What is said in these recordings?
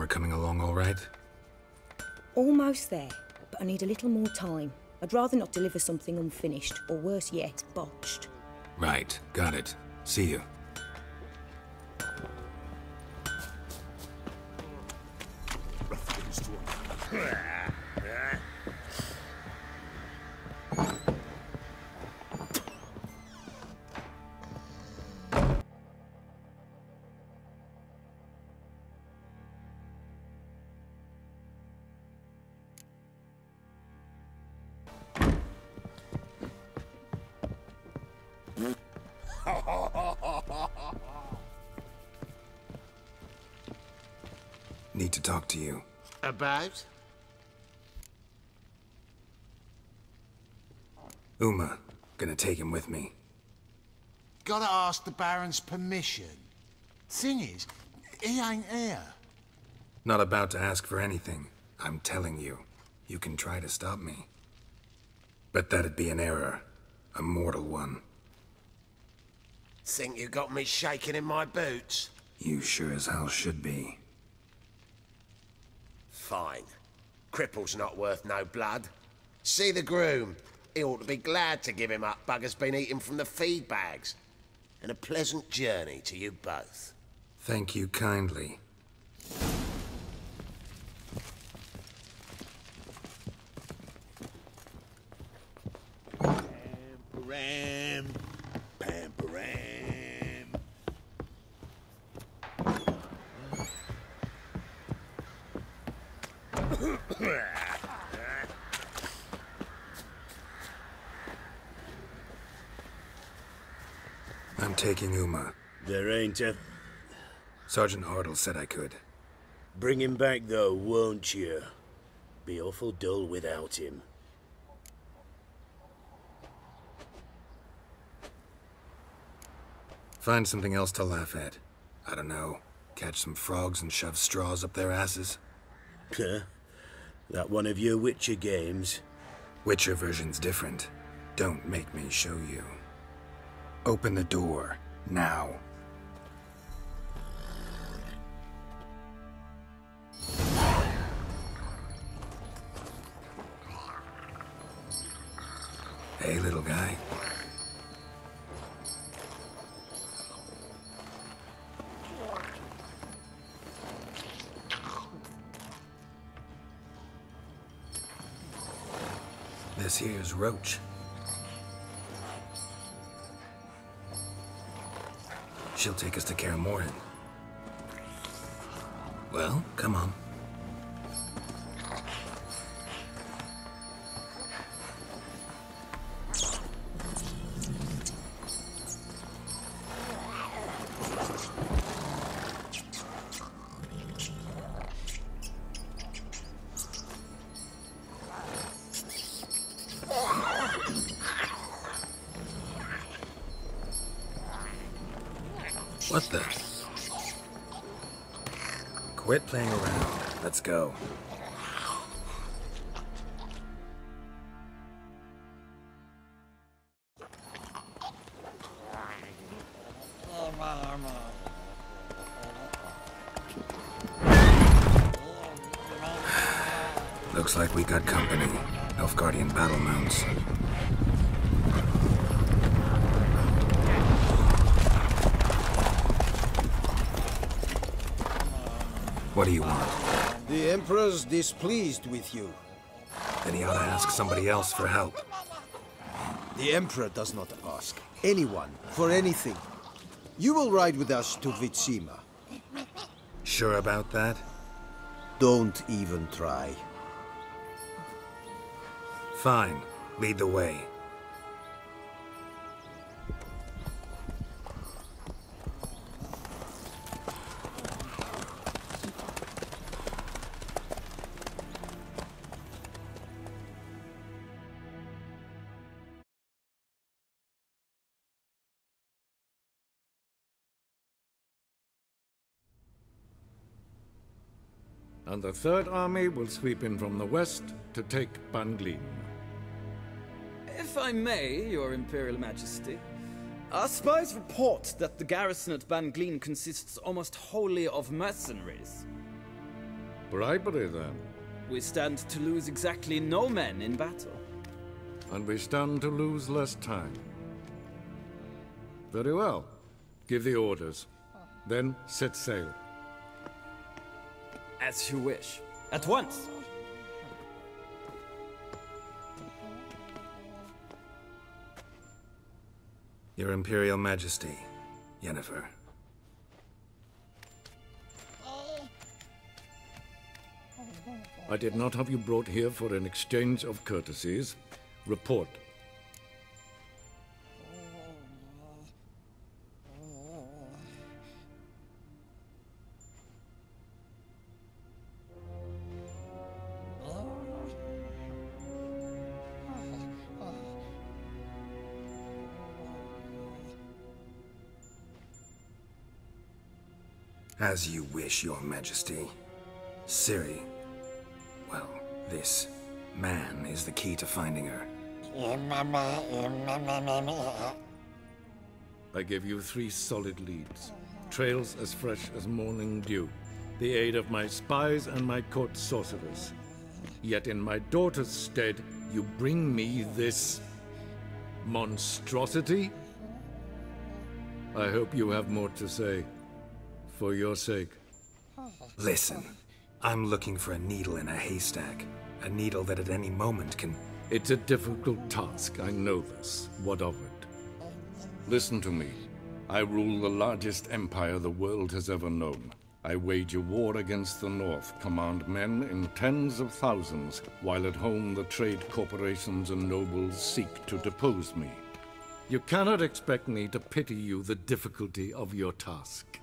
armor coming along all right? Almost there, but I need a little more time. I'd rather not deliver something unfinished, or worse yet, botched. Right, got it. See you. Need to talk to you. About? Uma. Gonna take him with me. Gotta ask the Baron's permission. Thing is, he ain't here. Not about to ask for anything. I'm telling you. You can try to stop me. But that'd be an error. A mortal one. Think you got me shaking in my boots? You sure as hell should be. Fine. Cripple's not worth no blood. See the groom. He ought to be glad to give him up. Bugger's been eating from the feed bags. And a pleasant journey to you both. Thank you kindly. Pam-param. Pam-param. I'm taking Uma. There ain't a... Sergeant Hartle said I could. Bring him back though, won't you? Be awful dull without him. Find something else to laugh at. I don't know. Catch some frogs and shove straws up their asses. Huh? That one of your Witcher games? Witcher version's different. Don't make me show you. Open the door. Now. Hey, little guy. This here's Roach. She'll take us to Kaer Mohen. Well, come on. What the? Quit playing around. Let's go. Looks like we got company. Nilfgaardian battle mounts. What do you want? The Emperor's displeased with you. Then he ought to ask somebody else for help. The Emperor does not ask anyone for anything. You will ride with us to Vizima. Sure about that? Don't even try. Fine. Lead the way. And the Third Army will sweep in from the west to take Banglin. If I may, Your Imperial Majesty, our spies report that the garrison at Banglin consists almost wholly of mercenaries. Bribery, then. We stand to lose exactly no men in battle. And we stand to lose less time. Very well. Give the orders. Then set sail. As you wish. At once. Your Imperial Majesty, Yennefer. I did not have you brought here for an exchange of courtesies. Report. As you wish, Your Majesty. Ciri, well, this man is the key to finding her. I give you 3 solid leads. Trails as fresh as morning dew. The aid of my spies and my court sorcerers. Yet in my daughter's stead, you bring me this monstrosity? I hope you have more to say. For your sake. Listen, I'm looking for a needle in a haystack. A needle that at any moment can... It's a difficult task, I know this. What of it? Listen to me. I rule the largest empire the world has ever known. I wage a war against the North, command men in tens of thousands, while at home the trade corporations and nobles seek to depose me. You cannot expect me to pity you the difficulty of your task.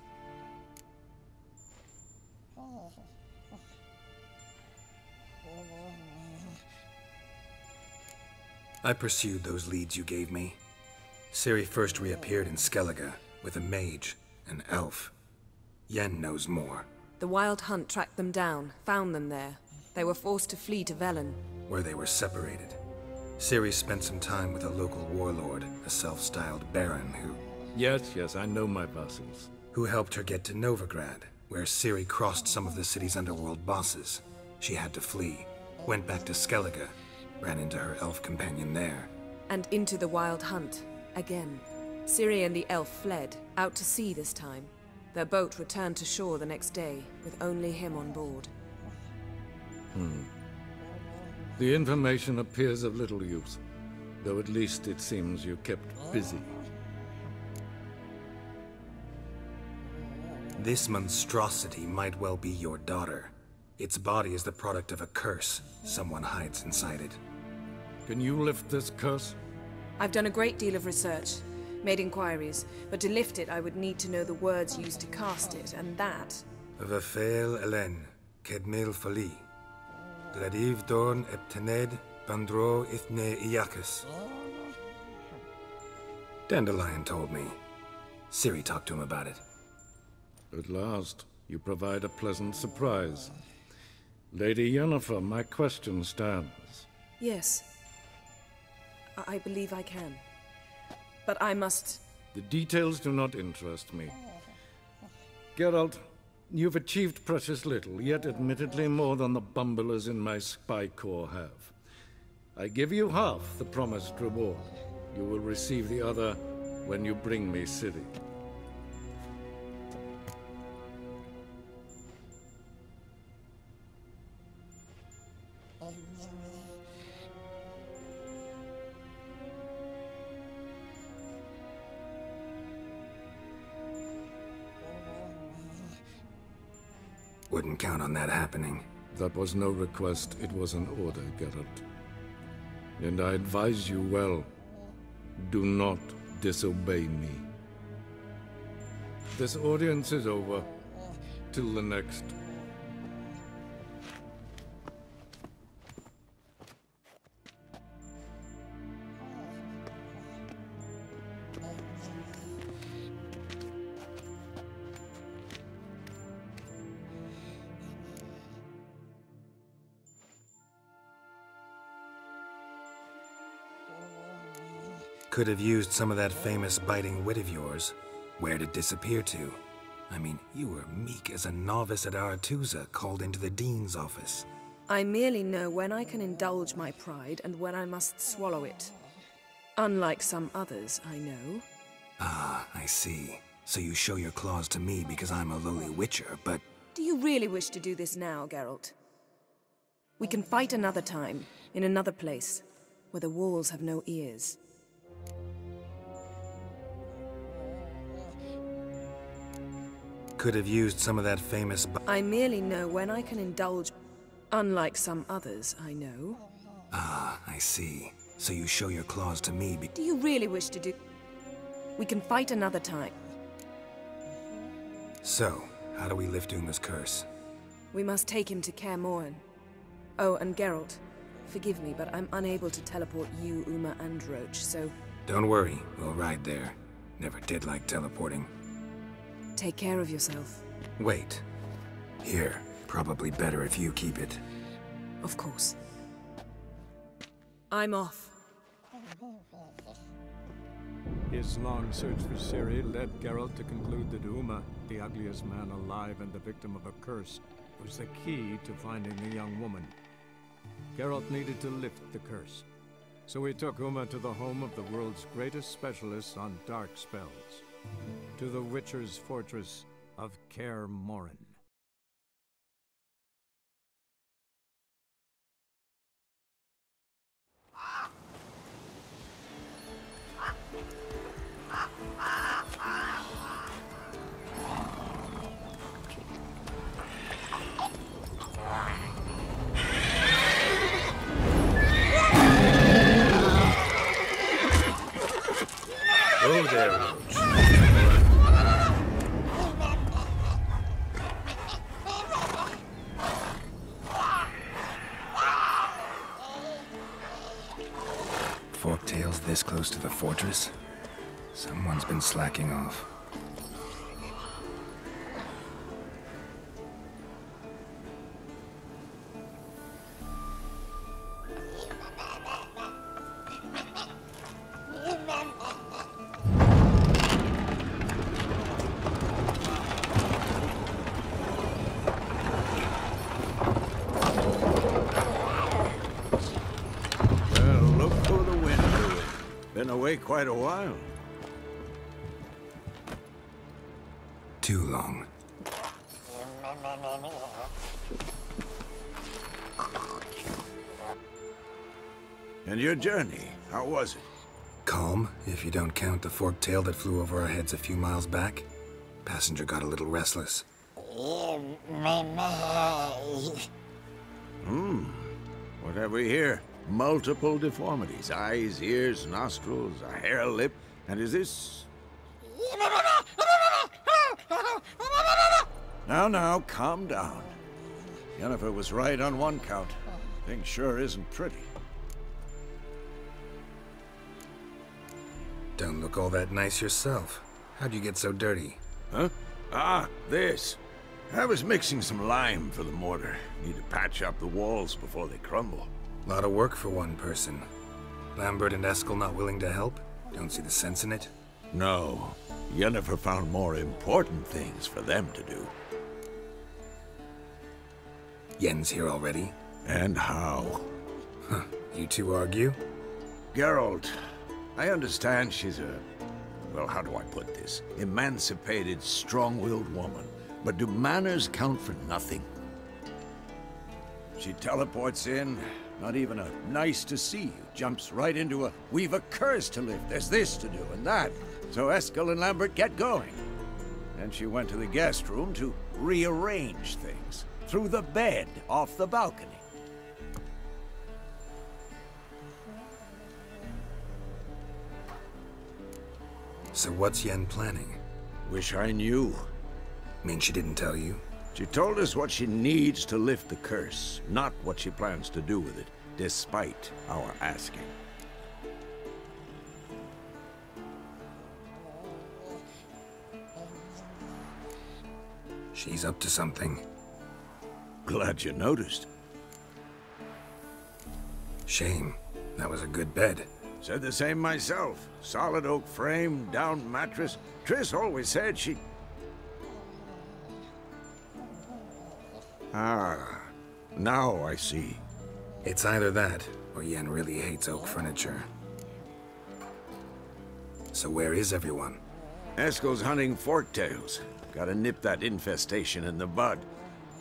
I pursued those leads you gave me. Ciri first reappeared in Skellige with a mage, an elf. Yen knows more. The Wild Hunt tracked them down, found them there. They were forced to flee to Velen. Where they were separated. Ciri spent some time with a local warlord, a self-styled baron who... Yes, I know my vassals. Who helped her get to Novigard, where Ciri crossed some of the city's underworld bosses. She had to flee, went back to Skellige, ran into her elf companion there. And into the Wild Hunt, again. Ciri and the elf fled, out to sea this time. Their boat returned to shore the next day, with only him on board. The information appears of little use, though at least it seems you kept busy. This monstrosity might well be your daughter. Its body is the product of a curse someone hides inside it. Can you lift this curse? I've done a great deal of research, made inquiries, but to lift it I would need to know the words used to cast it, and that... Vafel Elen, Kedmil Fali. Gladiv Dorn Eptened, Bandro Ithne Iakis. Dandelion told me. Ciri talked to him about it. At last, you provide a pleasant surprise. Lady Yennefer, my question stands. Yes. I believe I can. But I must... The details do not interest me. Geralt, you've achieved precious little, yet admittedly more than the bumblers in my spy corps have. I give you half the promised reward. You will receive the other when you bring me Ciri. Wouldn't count on that happening. That was no request, it was an order, Geralt. And I advise you well, do not disobey me. This audience is over. Till the next. Could have used some of that famous biting wit of yours. Where'd it disappear to? I mean, you were meek as a novice at Aretusa called into the Dean's office. I merely know when I can indulge my pride and when I must swallow it. Unlike some others, I know. Ah, I see. So you show your claws to me because I'm a lowly witcher, but... Do you really wish to do this now, Geralt? We can fight another time, in another place, where the walls have no ears. Could have used some of that famous... I merely know when I can indulge... Unlike some others, I know. Ah, I see. So you show your claws to me Do you really wish to do... We can fight another time. So, how do we lift Uma's curse? We must take him to Kaer Mohen. Oh, and Geralt, forgive me, but I'm unable to teleport you, Uma, and Roach, so... Don't worry, we'll ride there. Never did like teleporting. Take care of yourself. Wait. Here. Probably better if you keep it. Of course. I'm off. His long search for Ciri led Geralt to conclude that Uma, the ugliest man alive and the victim of a curse, was the key to finding the young woman. Geralt needed to lift the curse, so he took Uma to the home of the world's greatest specialist on dark spells, to the Witcher's fortress of Kaer Mohen. Oh there, Roach. Forktails this close to the fortress? Someone's been slacking off. Been away quite a while. Too long. And your journey, how was it? Calm, if you don't count the forktail that flew over our heads a few miles back. Passenger got a little restless. What have we here? Multiple deformities. Eyes, ears, nostrils, a hair lip. And is this... Now, calm down. Yennefer was right on one count. Thing sure isn't pretty. Don't look all that nice yourself. How'd you get so dirty? Huh? Ah, this. I was mixing some lime for the mortar. Need to patch up the walls before they crumble. Lot of work for one person. Lambert and Eskel not willing to help? Don't see the sense in it? No. Yennefer found more important things for them to do. Yen's here already? And how? Huh. You two argue? Geralt, I understand she's a... well, how do I put this? Emancipated, strong-willed woman. But do manners count for nothing? She teleports in, not even a nice to see you, jumps right into a we've a curse to lift, there's this to do and that. So Eskel and Lambert get going. Then she went to the guest room to rearrange things. Through the bed, off the balcony. So what's Yen planning? Wish I knew. Mean she didn't tell you? She told us what she needs to lift the curse, not what she plans to do with it, despite our asking. She's up to something. Glad you noticed. Shame. That was a good bed. Said the same myself. Solid oak frame, down mattress. Triss always said she... Ah, now I see. It's either that, or Yen really hates oak furniture. So where is everyone? Eskel's hunting forktails. Gotta nip that infestation in the bud.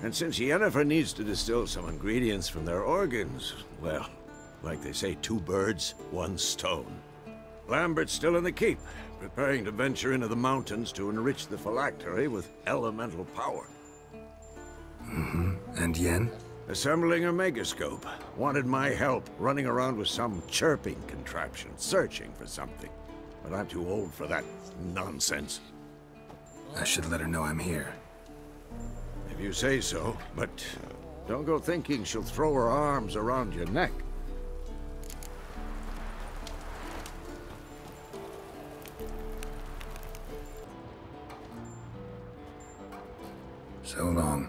And since Yennefer needs to distill some ingredients from their organs, well, like they say, 2 birds, 1 stone. Lambert's still in the keep, preparing to venture into the mountains to enrich the phylactery with elemental power. And Yen? Assembling a megascope. Wanted my help running around with some chirping contraption, searching for something. But I'm too old for that nonsense. I should let her know I'm here. If you say so, but don't go thinking she'll throw her arms around your neck. So long.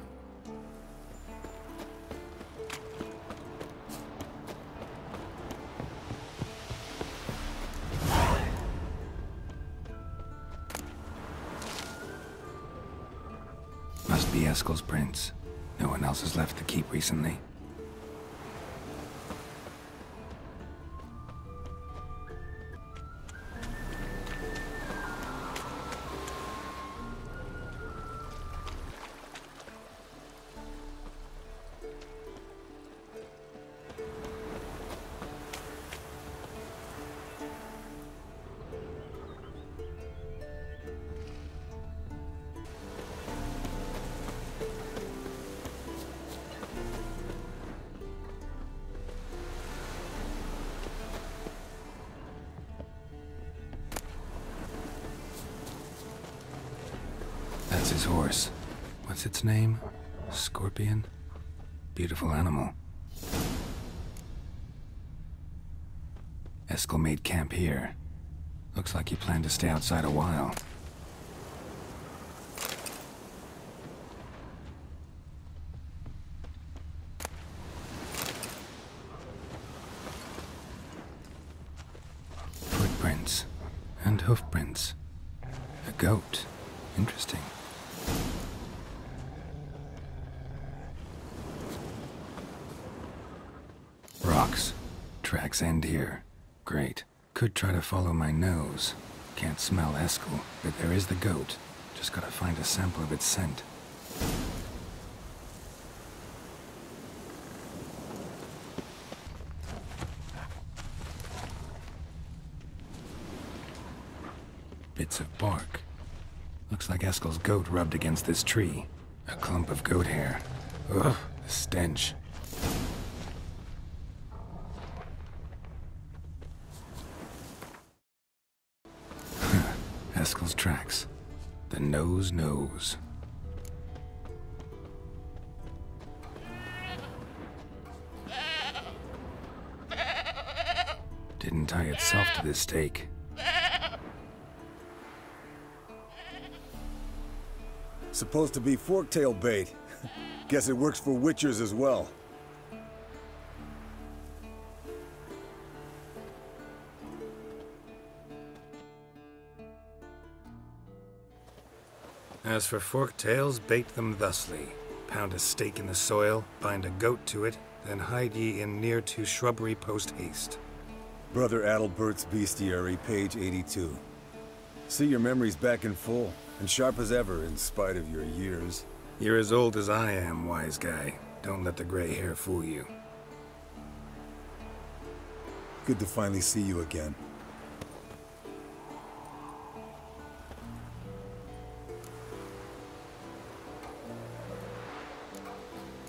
Must be Eskel's prints. No one else has left the keep recently. That's his horse. What's its name? Scorpion? Beautiful animal. Eskel made camp here. Looks like he planned to stay outside a while. Footprints. And hoofprints. A goat. Interesting. Rocks. Tracks end here. Great. Could try to follow my nose. Can't smell Eskel, but there is the goat. Just gotta find a sample of its scent. Bits of bark. Looks like Eskel's goat rubbed against this tree. A clump of goat hair. Ugh, the stench. Eskel's tracks. The nose knows. Didn't tie itself to this stake. Supposed to be forktail bait. Guess it works for witchers as well. As for forktails, bait them thusly. Pound a stake in the soil, bind a goat to it, then hide ye in near to shrubbery post haste. Brother Adalbert's Bestiary, page 82. See your memories back in full, and sharp as ever in spite of your years. You're as old as I am, wise guy. Don't let the gray hair fool you. Good to finally see you again.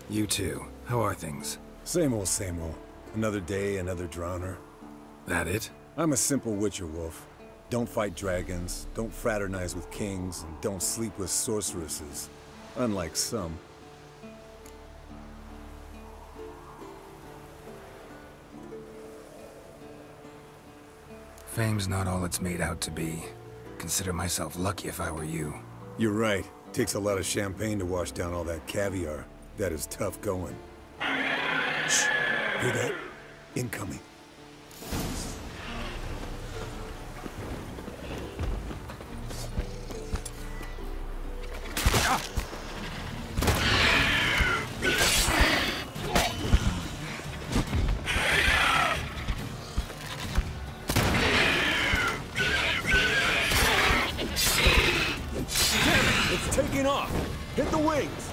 You too. How are things? Same old, same old. Another day, another drowner. That it? I'm a simple witcher wolf. Don't fight dragons, don't fraternize with kings, and don't sleep with sorceresses. Unlike some. Fame's not all it's made out to be. Consider myself lucky if I were you. You're right. Takes a lot of champagne to wash down all that caviar. That is tough going. Shh! Hear that? Incoming. taking off! Hit the wings!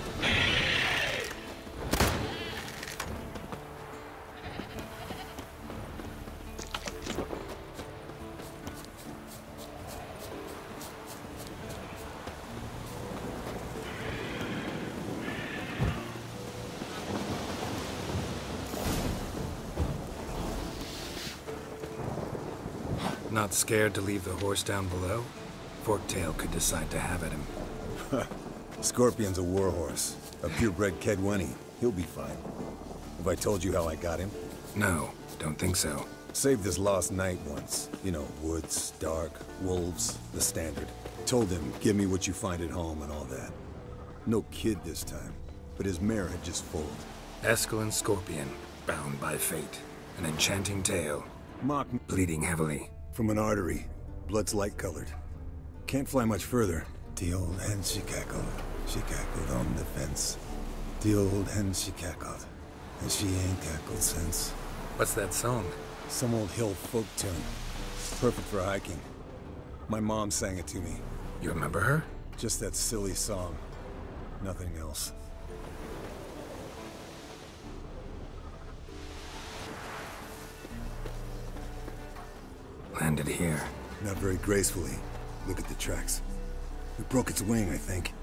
Not scared to leave the horse down below? Forktail could decide to have at him. Scorpion's a warhorse. A purebred Kedwenny. He'll be fine. Have I told you how I got him? No, don't think so. Saved his lost knight once. You know, woods, dark, wolves, the standard. Told him, give me what you find at home and all that. No kid this time, but his mare had just foaled. Eskel and Scorpion, bound by fate. An enchanting tale. Mock bleeding heavily. From an artery. Blood's light-colored. Can't fly much further. The old hen she cackled. She cackled on the fence. The old hen she cackled. And she ain't cackled since. What's that song? Some old hill folk tune. Perfect for hiking. My mom sang it to me. You remember her? Just that silly song. Nothing else. Landed here. Not very gracefully. Look at the tracks. We broke its wing, I think.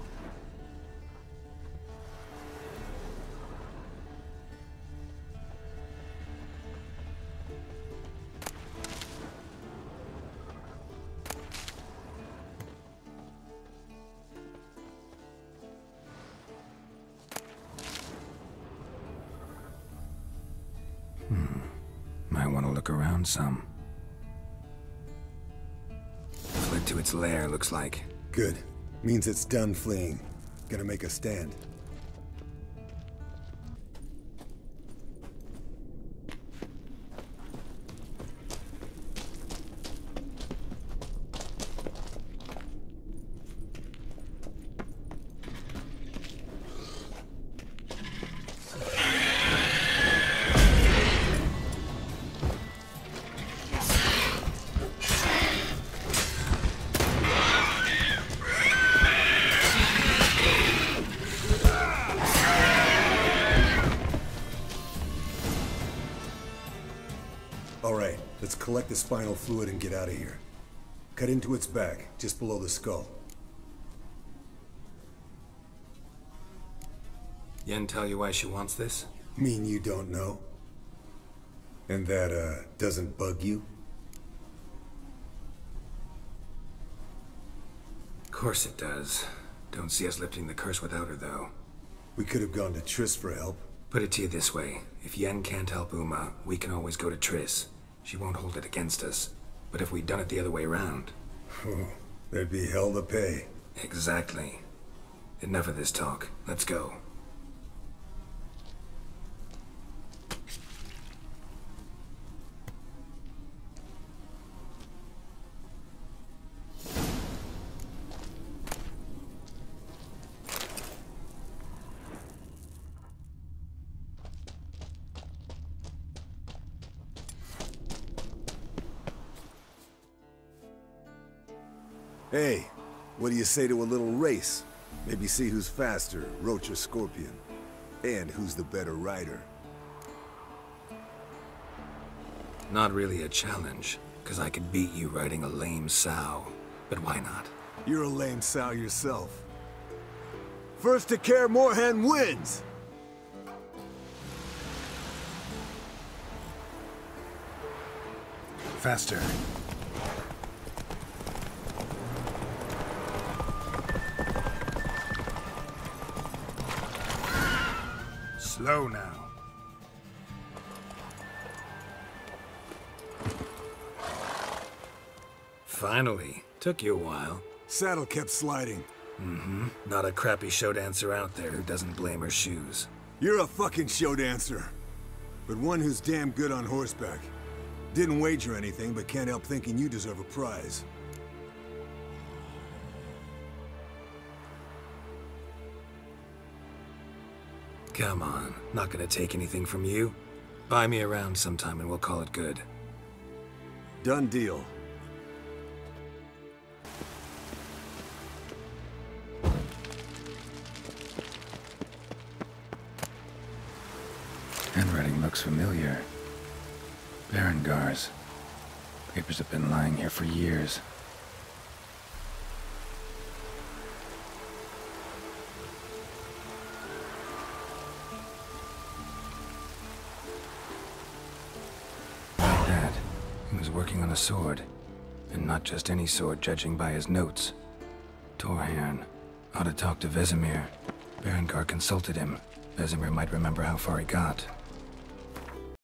Might want to look around some. Fled to its lair, looks like. Good. Means it's done fleeing. Gonna make a stand. Alright, let's collect the spinal fluid and get out of here. Cut into its back, just below the skull. Yen tell you why she wants this? Mean you don't know? And that, doesn't bug you? Of course it does. Don't see us lifting the curse without her, though. We could have gone to Triss for help. Put it to you this way. If Yen can't help Uma, we can always go to Triss. She won't hold it against us. But if we'd done it the other way around... there'd be hell to pay. Exactly. Enough of this talk. Let's go. Hey, what do you say to a little race? Maybe see who's faster, Roach or Scorpion. And who's the better rider. Not really a challenge, because I could beat you riding a lame sow. But why not? You're a lame sow yourself. First to Kaer Mohen wins! Faster. Slow now. Finally. Took you a while. Saddle kept sliding. Mm-hmm. Not a crappy show dancer out there who doesn't blame her shoes. You're a fucking show dancer. But one who's damn good on horseback. Didn't wager anything, but can't help thinking you deserve a prize. Come on, not gonna take anything from you. Buy me around sometime and we'll call it good. Done deal. looks familiar. Berengar's. Papers have been lying here for years. Like that. He was working on a sword. And not just any sword, judging by his notes. Torhairn. Ought to talk to Vesemir. Berengar consulted him. Vesemir might remember how far he got.